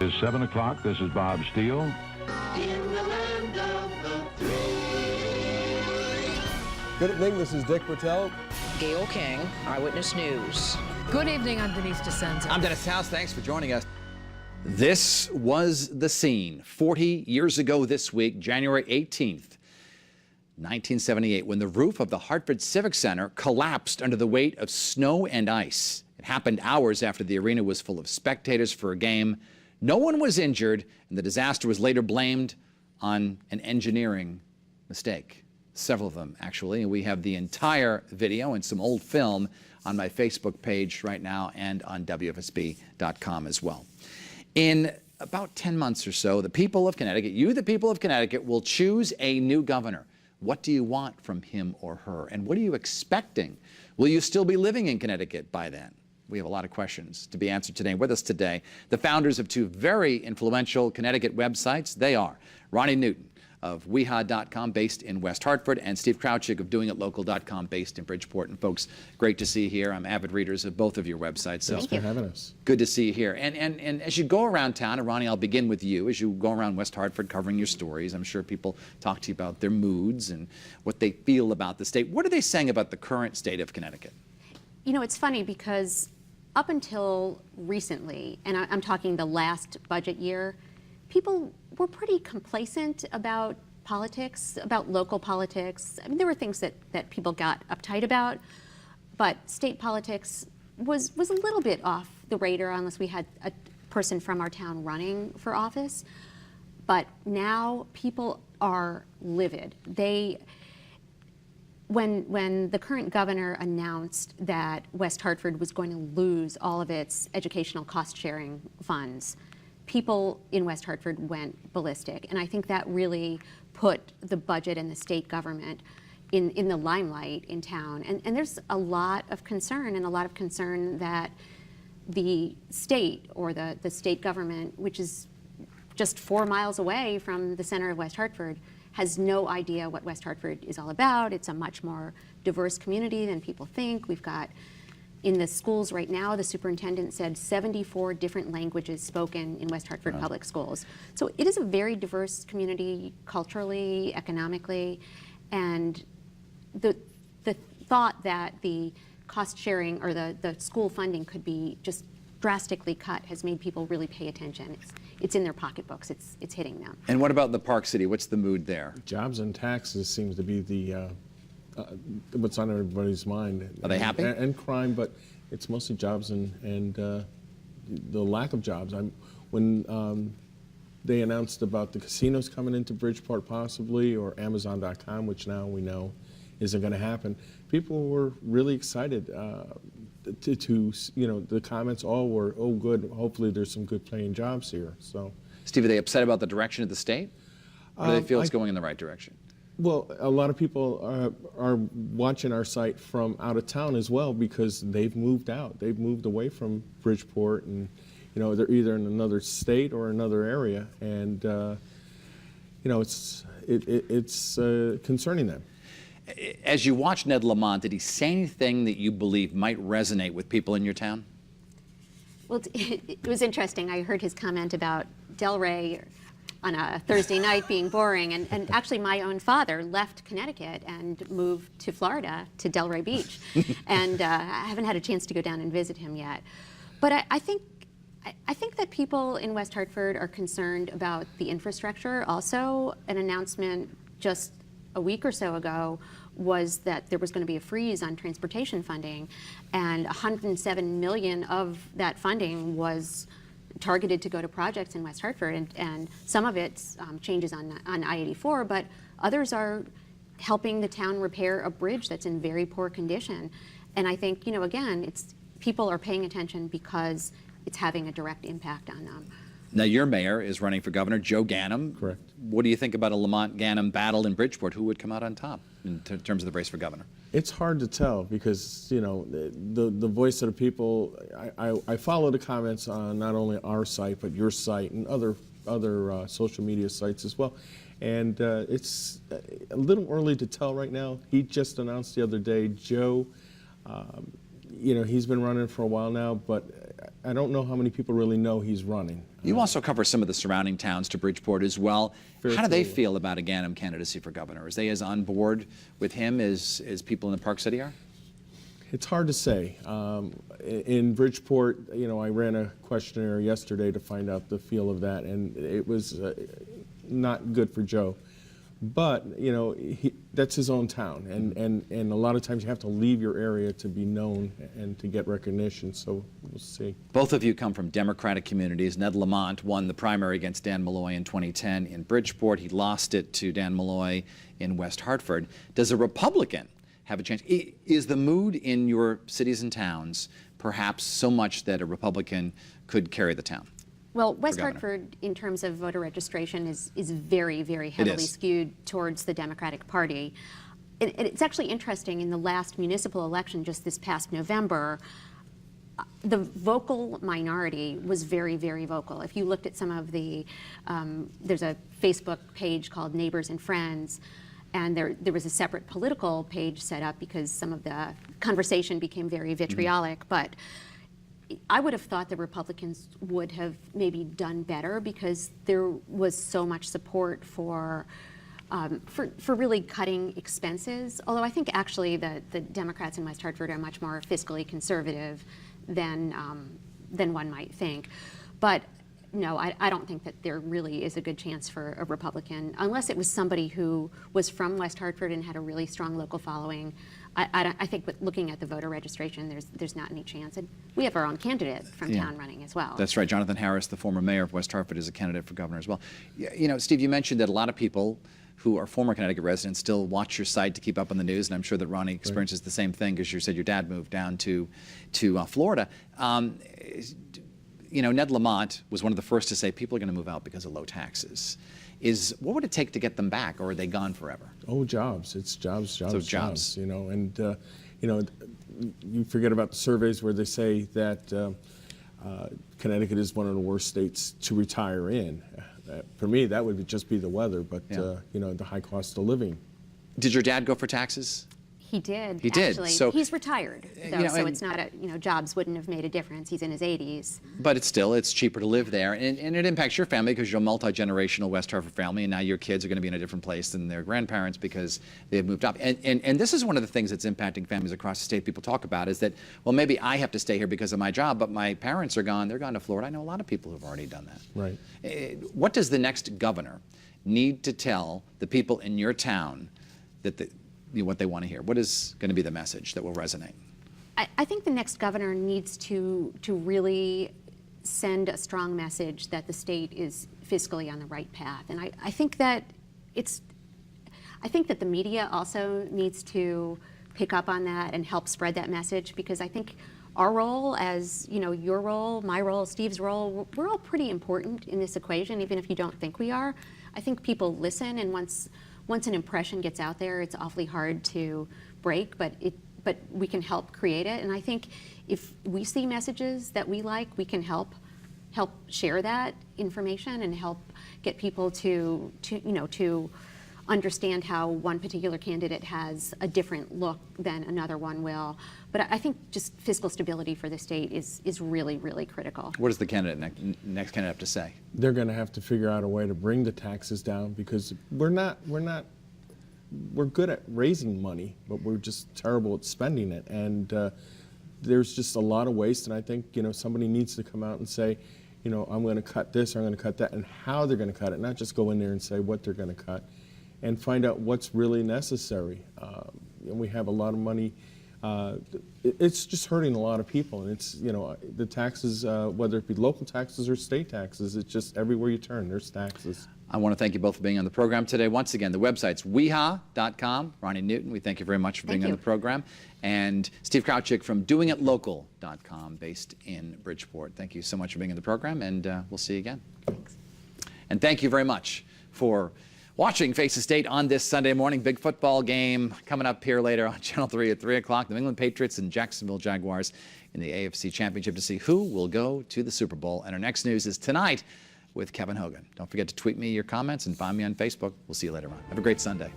It's 7 o'clock. This is Bob Steele. In the land of the three. Good evening, this is Dick Bertel. Gail King, Eyewitness News. Good evening, I'm Denise DeSenza. I'm Dennis House, thanks for joining us. This was the scene 40 years ago this week, January 18th, 1978, when the roof of the Hartford Civic Center collapsed under the weight of snow and ice. It happened hours after the arena was full of spectators for a game. No one was injured, and the disaster was later blamed on an engineering mistake. Several of them, actually. And we have the entire video and some old film on my Facebook page right now and on WFSB.com as well. In about 10 months or so, the people of Connecticut, you, the people of Connecticut, will choose a new governor. What do you want from him or her? And what are you expecting? Will you still be living in Connecticut by then? We have a lot of questions to be answered today. With us today, the founders of two very influential Connecticut websites. They are Ronnie Newton of weha.com, based in West Hartford, and Steve Krautchik of doingitlocal.com, based in Bridgeport. And folks, great to see you here. I'm avid readers of both of your websites. So Thanks for having us. Good to see you here. And as you go around town, and Ronnie, I'll begin with you. As you go around West Hartford covering your stories, I'm sure people talk to you about their moods and what they feel about the state. What are they saying about the current state of Connecticut? You know, it's funny because up until recently, and I'm talking the last budget year, people were pretty complacent about politics, about local politics. I mean, there were things that people got uptight about, but state politics was a little bit off the radar unless we had a person from our town running for office. But now people are livid. When the current governor announced that West Hartford was going to lose all of its educational cost-sharing funds, people in West Hartford went ballistic. And I think that really put the budget and the state government in the limelight in town. And there's a lot of concern, that the state or the state government, which is just 4 miles away from the center of West Hartford, has no idea what West Hartford is all about. It's a much more diverse community than people think. We've got, in the schools right now, the superintendent said 74 different languages spoken in West Hartford public schools. So it is a very diverse community, culturally, economically, and the thought that the cost sharing or the school funding could be just drastically cut has made people really pay attention. It's in their pocketbooks. It's hitting them. And what about the Park City? What's the mood there? Jobs and taxes seems to be the what's on everybody's mind. Are they happy? And crime, but it's mostly jobs and the lack of jobs. When they announced about the casinos coming into Bridgeport possibly, or Amazon.com, which now we know isn't going to happen, people were really excited. The comments all were, oh, good, hopefully there's some good paying jobs here. So, Steve, are they upset about the direction of the state? Or do they feel it's going in the right direction? Well, a lot of people are watching our site from out of town as well because they've moved out. They've moved away from Bridgeport, and they're either in another state or another area, and it's concerning them. As you watch Ned Lamont, did he say anything that you believe might resonate with people in your town? Well, it was interesting. I heard his comment about Delray on a Thursday night being boring, and actually my own father left Connecticut and moved to Florida, to Delray Beach, and I haven't had a chance to go down and visit him yet. But I think that people in West Hartford are concerned about the infrastructure. Also, an announcement just a week or so ago was that there was going to be a freeze on transportation funding, and $107 million of that funding was targeted to go to projects in West Hartford, and some of it's changes on I-84, but others are helping the town repair a bridge that's in very poor condition. And I think, again, people are paying attention because it's having a direct impact on them. Now, your mayor is running for governor, Joe Ganim. Correct. What do you think about a Lamont-Ganim battle in Bridgeport? Who would come out on top in terms of the race for governor? It's hard to tell because, the voice of the people, I follow the comments on not only our site, but your site and other social media sites as well. And it's a little early to tell right now. He just announced the other day, Joe, he's been running for a while now, but I don't know how many people really know he's running. You also cover some of the surrounding towns to Bridgeport as well. How do they Fairfield. feel about a Ganem candidacy for governor? Is they as on board with him as people in the Park City are? It's hard to say. In Bridgeport, I ran a questionnaire yesterday to find out the feel of that, and it was not good for Joe. But, that's his own town, and a lot of times you have to leave your area to be known and to get recognition, so we'll see. Both of you come from Democratic communities. Ned Lamont won the primary against Dan Malloy in 2010 in Bridgeport. He lost it to Dan Malloy in West Hartford. Does a Republican have a chance? Is the mood in your cities and towns perhaps so much that a Republican could carry the town? Well, West governor. Hartford, in terms of voter registration, is very, very heavily skewed towards the Democratic Party. It's actually interesting, in the last municipal election just this past November, the vocal minority was very, very vocal. If you looked at some of the, there's a Facebook page called Neighbors and Friends, and there was a separate political page set up because some of the conversation became very vitriolic. But I would have thought the Republicans would have maybe done better because there was so much support for really cutting expenses. Although I think actually the Democrats in West Hartford are much more fiscally conservative than one might think. But no, I don't think that there really is a good chance for a Republican, unless it was somebody who was from West Hartford and had a really strong local following. I think with looking at the voter registration, there's not any chance. And we have our own candidate from town running as well. That's right. Jonathan Harris, the former mayor of West Hartford, is a candidate for governor as well. Steve, you mentioned that a lot of people who are former Connecticut residents still watch your site to keep up on the news, and I'm sure that Ronnie experiences the same thing because you said your dad moved down to Florida. Ned Lamont was one of the first to say people are going to move out because of low taxes. What would it take to get them back, or are they gone forever? Oh, jobs. It's jobs. So jobs. And you forget about the surveys where they say that Connecticut is one of the worst states to retire in. For me, that would just be the weather, but the high cost of living. Did your dad go for taxes? He did. He did. Actually. So he's retired, though, so it's not jobs wouldn't have made a difference. He's in his 80s. But it's cheaper to live there, and it impacts your family because you're a multi-generational West Hartford family, and now your kids are going to be in a different place than their grandparents because they've moved up. And this is one of the things that's impacting families across the state. People talk about is that, well, maybe I have to stay here because of my job, but my parents are gone. They're gone to Florida. I know a lot of people who've already done that. Right. What does the next governor need to tell the people in your town that what they want to hear? What is going to be the message that will resonate? I think the next governor needs to really send a strong message that the state is fiscally on the right path. And I think that the media also needs to pick up on that and help spread that message, because I think our role, as your role, my role, Steve's role, we're all pretty important in this equation, even if you don't think we are. I think people listen, and once an impression gets out there, it's awfully hard to break, but we can help create it. And I think if we see messages that we like, we can help share that information and help get people to understand how one particular candidate has a different look than another one will. But I think just fiscal stability for the state is really, really critical. What does the next candidate have to say? They're going to have to figure out a way to bring the taxes down, because we're good at raising money, but we're just terrible at spending it. And there's just a lot of waste. And I think somebody needs to come out and say, I'm going to cut this, or I'm going to cut that, and how they're going to cut it. Not just go in there and say what they're going to cut, and find out what's really necessary. And we have a lot of money. It's just hurting a lot of people, and it's the taxes, whether it be local taxes or state taxes, it's just everywhere you turn there's taxes. I want to thank you both for being on the program today. Once again, the website's weha.com. Ronnie Newton, we thank you very much for being on the program. And Steve Krautchik from doingitlocal.com, based in Bridgeport. Thank you so much for being on the program, and we'll see you again. Thanks. And thank you very much for watching Face the State on this Sunday morning. Big football game coming up here later on Channel 3 at 3 o'clock. The New England Patriots and Jacksonville Jaguars in the AFC Championship to see who will go to the Super Bowl. And our next news is tonight with Kevin Hogan. Don't forget to tweet me your comments and find me on Facebook. We'll see you later on. Have a great Sunday.